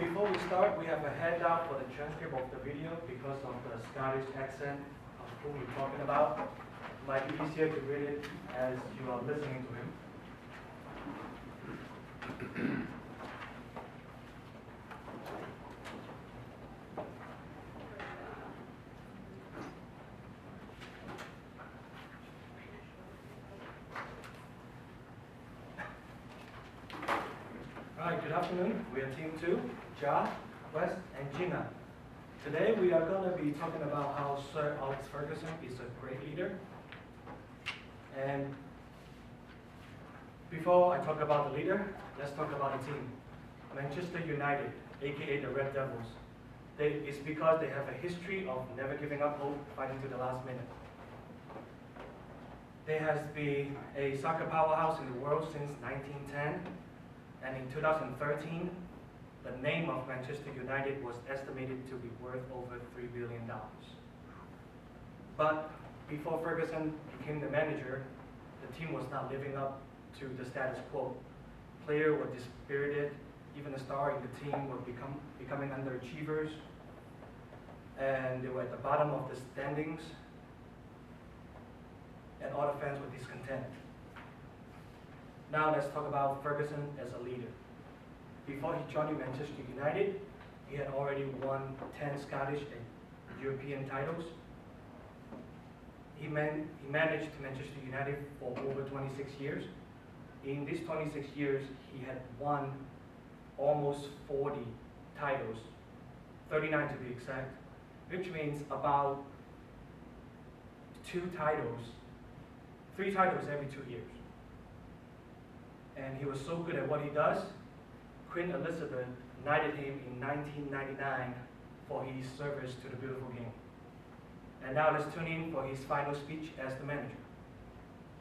before we start, we have a handout for the transcript of the video because of the Scottish accent of who we're talking about. It might be easier to read it as you are listening to him. Alright, good afternoon. We are Team 2, Ja, West, and Gina. Today we are going to be talking about how Sir Alex Ferguson is a great leader. And before I talk about the leader, let's talk about the team. Manchester United, aka the Red Devils. It's because they have a history of never giving up hope, fighting to the last minute. They has been a soccer powerhouse in the world since 1910. And in 2013, the name of Manchester United was estimated to be worth over $3 billion. But before Ferguson became the manager, the team was not living up to the status quo. Players were dispirited, even the star in the team were becoming underachievers, and they were at the bottom of the standings, and all the fans were discontent. Now let's talk about Ferguson as a leader. Before he joined Manchester United, he had already won 10 Scottish and European titles. He managed Manchester United for over 26 years. In these 26 years, he had won almost 40 titles, 39 to be exact, which means about 3 titles every 2 years. And he was so good at what he does, Queen Elizabeth knighted him in 1999 for his service to the beautiful game. And now let's tune in for his final speech as the manager.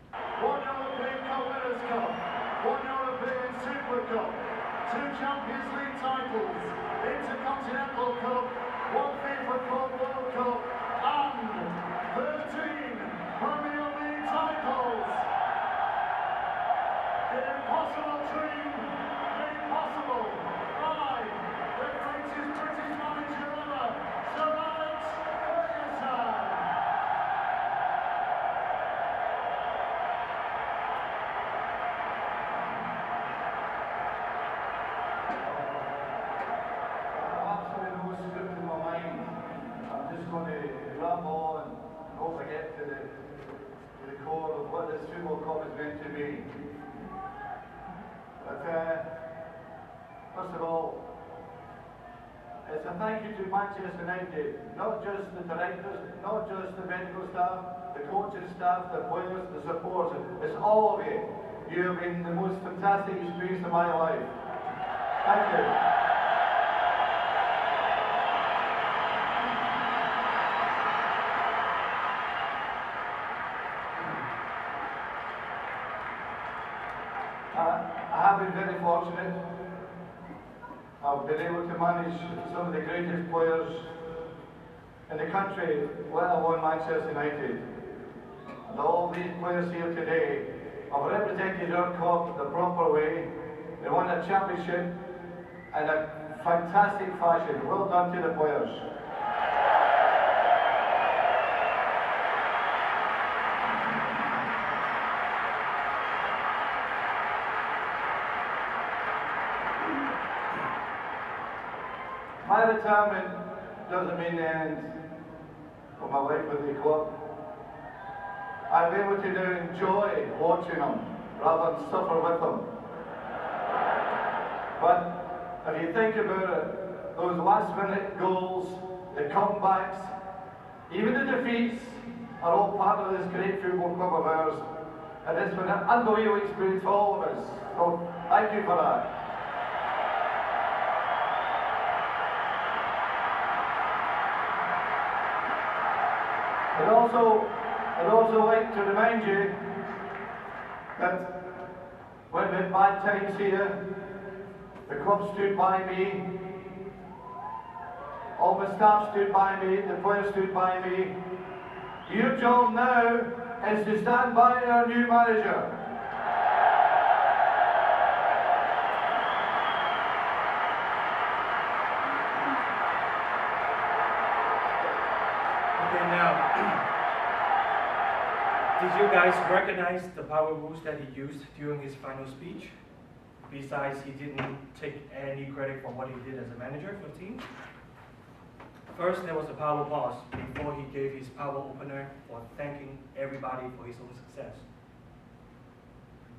1 European Cup Winners' Cup, 1 European Super Cup, 2 Champions League titles, Intercontinental Cup, 1 FIFA Club World Cup, and 13 Premier League titles. The impossible dream made possible by the greatest British manager ever, Sir Alex Ferguson. Absolutely no script in my mind. I'm just going to ramble and hope I get to the core of what this football club is meant to be. But first of all, it's a thank you to Manchester United, not just the directors, not just the medical staff, the coaching staff, the players, the supporters. It's all of you. You have been the most fantastic experience of my life. Thank you. I have been very fortunate. I've been able to manage some of the greatest players in the country, let alone Manchester United. And all these players here today have represented our club the proper way. They won a championship in a fantastic fashion. Well done to the players. My retirement doesn't mean the end of my life with the club. I'll be able to now enjoy watching them rather than suffer with them. But if you think about it, those last-minute goals, the comebacks, even the defeats are all part of this great football club of ours. And it's been an unbelievable experience for all of us. So thank you for that. I'd also like to remind you that when we had bad times here, the club stood by me, all the staff stood by me, the players stood by me. Your job now is to stand by our new manager. Okay, now, did you guys recognize the power moves that he used during his final speech? Besides, he didn't take any credit for what he did as a manager for the team. First, there was a power pause before he gave his power opener for thanking everybody for his own success.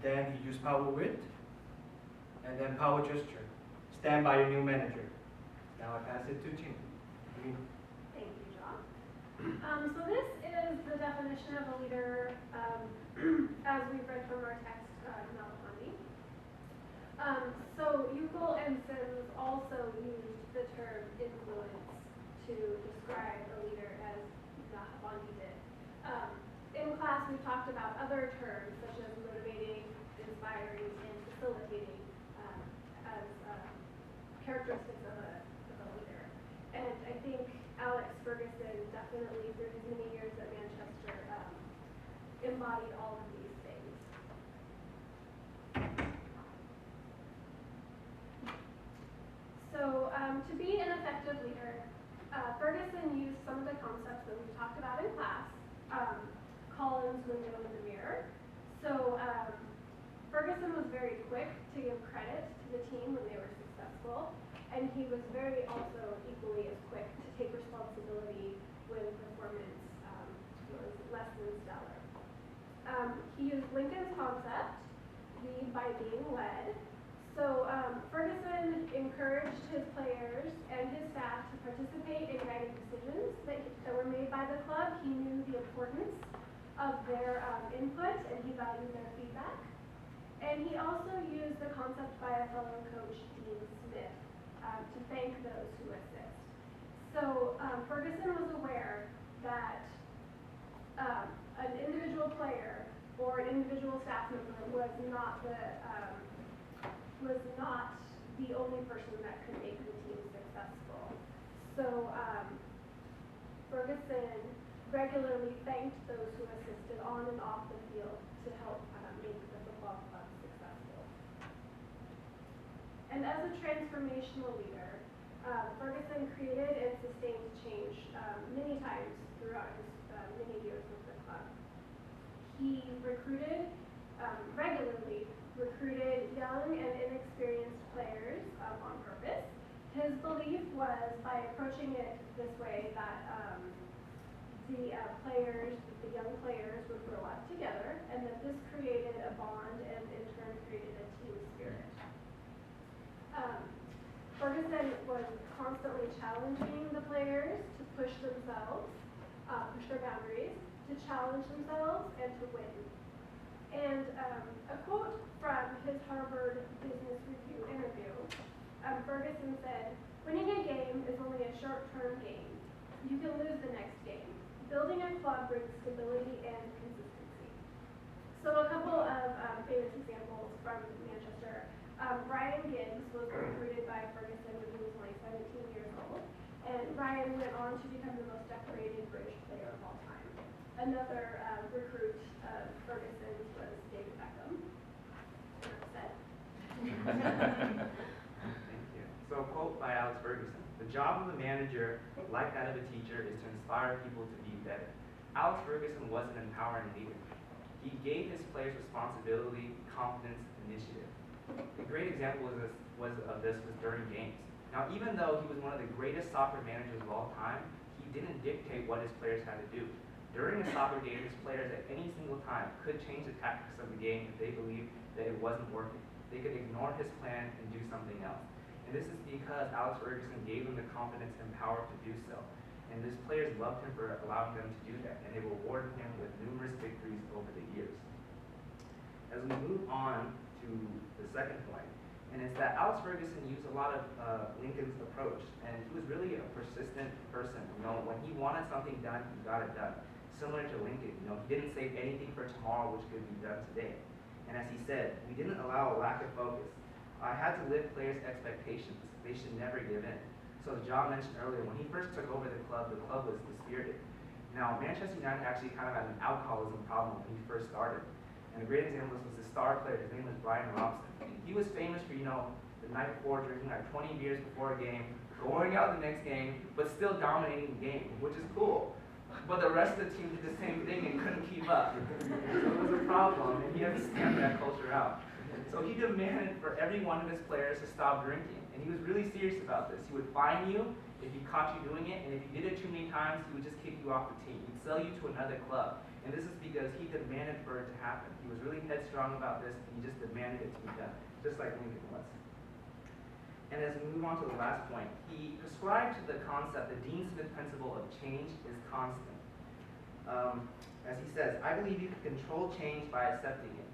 Then he used power wit, and then power gesture. Stand by your new manager. Now I pass it to Jim. Thank you, John. So this is the definition of a leader as we've read from our text, Malapandi. So Euclid and Sims also used the term influence to describe a leader as Malapandi did. In class, we've talked about other terms such as motivating, inspiring, and facilitating as characteristics of a leader. And I think Alex Ferguson definitely, through his many years at Manchester, embodied all of these things. So to be an effective leader, Ferguson used some of the concepts that we talked about in class, Collins' window in the mirror. So Ferguson was very quick to give credit to the team when they were successful, and he was very also equally as quick to take responsibility when performance was less than stellar. He used Lincoln's concept, lead by being led. So Ferguson encouraged his players and his staff to participate in guiding decisions that were made by the club. He knew the importance of their input, and he valued their feedback. And he also used the concept by a fellow coach, Dean Smith, to thank those who assist. So Ferguson was aware that an individual player or an individual staff member was not the only person that could make the team successful. So Ferguson regularly thanked those who assisted on and off the field to help make the football club successful. And as a transformational leader, Ferguson created and sustained change many times throughout his many years with the club. He regularly recruited young and inexperienced players on purpose. His belief was by approaching it this way that the young players would grow up together, and that this created a bond and in turn created a team spirit. Ferguson was constantly challenging the players to push themselves, push their boundaries, to challenge themselves, and to win. And a quote from his Harvard Business Review interview, Ferguson said, "Winning a game is only a short-term game. You can lose the next game. Building a club brings stability and consistency." So a couple of famous examples from Manchester. Ryan Gibbs was recruited by Ferguson when he was only 17 years old, and Ryan went on to become the most decorated British player of all time. Another recruit of Ferguson's was David Beckham. Thank you. So a quote by Alex Ferguson: "The job of a manager, like that of a teacher, is to inspire people to be better." Alex Ferguson was an empowering leader. He gave his players responsibility, confidence, initiative. A great example of this was during games. Now, even though he was one of the greatest soccer managers of all time, he didn't dictate what his players had to do. During a soccer game, his players at any single time could change the tactics of the game if they believed that it wasn't working. They could ignore his plan and do something else. And this is because Alex Ferguson gave them the confidence and power to do so. And his players loved him for allowing them to do that, and they rewarded him with numerous victories over the years. As we move on to the second point, and it's that Alex Ferguson used a lot of Lincoln's approach, and he was really a persistent person. When he wanted something done, he got it done. Similar to Lincoln, he didn't save anything for tomorrow which could be done today. And as he said, we didn't allow a lack of focus. I had to lift players' expectations. They should never give in. So as John mentioned earlier, when he first took over the club was dispirited. Now, Manchester United actually kind of had an alcoholism problem when he first started. And a great example was the star player. His name was Brian Robson. He was famous for, the night before drinking like 20 beers before a game, going out the next game, but still dominating the game, which is cool. But the rest of the team did the same thing and couldn't keep up. So it was a problem, and he had to stamp that culture out. So he demanded for every one of his players to stop drinking, and he was really serious about this. He would fine you if he caught you doing it, and if you did it too many times, he would just kick you off the team. He'd sell you to another club, and this is because he demanded for it to happen. He was really headstrong about this, and he just demanded it to be done, just like Lincoln was. And as we move on to the last point, he prescribed to the concept, the Dean Smith principle of change is constant. As he says, I believe you can control change by accepting it.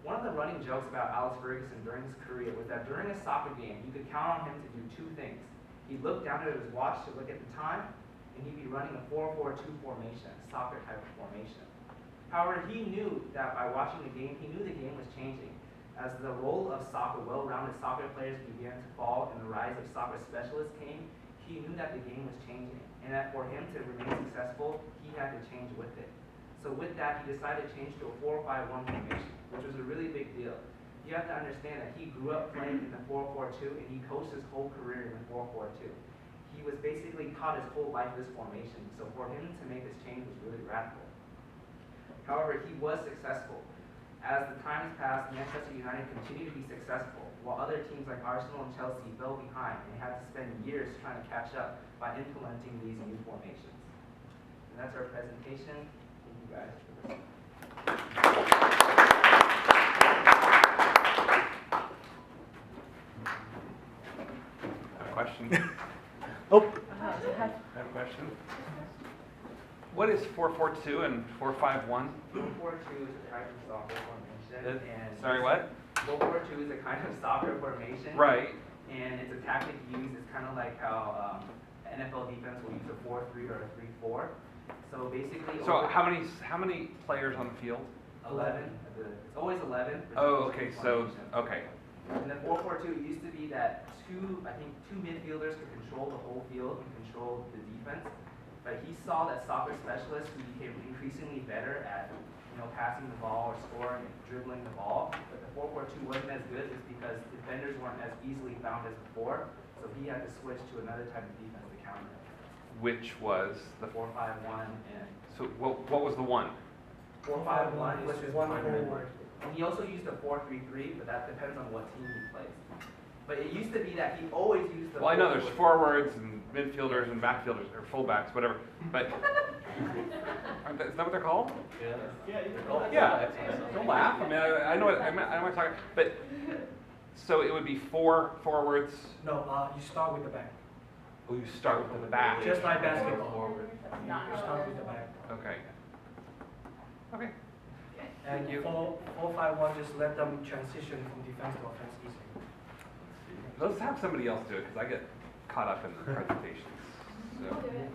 One of the running jokes about Alex Ferguson during his career was that during a soccer game, you could count on him to do two things. He'd look down at his watch to look at the time, and he'd be running a 4-4-2 formation, a soccer type of formation. However, he knew that by watching the game, he knew the game was changing. As the role of soccer, well-rounded soccer players began to fall and the rise of soccer specialists came, he knew that the game was changing, and that for him to remain successful, he had to change with it. So with that, he decided to change to a 4-5-1 formation, which was a really big deal. You have to understand that he grew up playing in the 4-4-2, and he coached his whole career in the 4-4-2. He was basically taught his whole life this formation, so for him to make this change was really radical. However, he was successful. As the time has passed, Manchester United continued to be successful, while other teams like Arsenal and Chelsea fell behind and had to spend years trying to catch up by implementing these new formations. And that's our presentation. Thank you guys for listening. Question? Oh, I have a question. What is 4-4-2 and 4-5-1? 4-4-2 is a type of soccer formation. And Sorry, what? 4-4-2 is a kind of soccer formation. Right. And it's a tactic used. It's kind of like how NFL defense will use a 4-3 or a 3-4. So basically, So how many players on the field? 11. It's always 11. Oh, okay. So okay. And the 4-4-2 used to be that two midfielders could control the whole field and control the defense. But he saw that soccer specialists who became increasingly better at passing the ball or scoring and dribbling the ball. But the 4-4-2 wasn't as good just because defenders weren't as easily found as before. So he had to switch to another type of defense to counter it. Which was The 4-5-1 and so what was the one? 4-5-1 was his one primary. forward. And he also used a 4-3-3, but that depends on what team he plays. But it used to be that he always used the. Well, I know there's forwards and midfielders and backfielders or fullbacks, whatever. But isn't that what they're called? Yeah. Don't laugh. I mean, I know what I'm talking. But so it would be 4 forwards. No, you start with the back. Oh, you start with the back. Just like basketball. You start with the back. Okay. Okay. And Thank you. 4-5-1 just let them transition from defense to offense easily. Let's have somebody else do it because I get caught up in the presentations. So. I'll do it.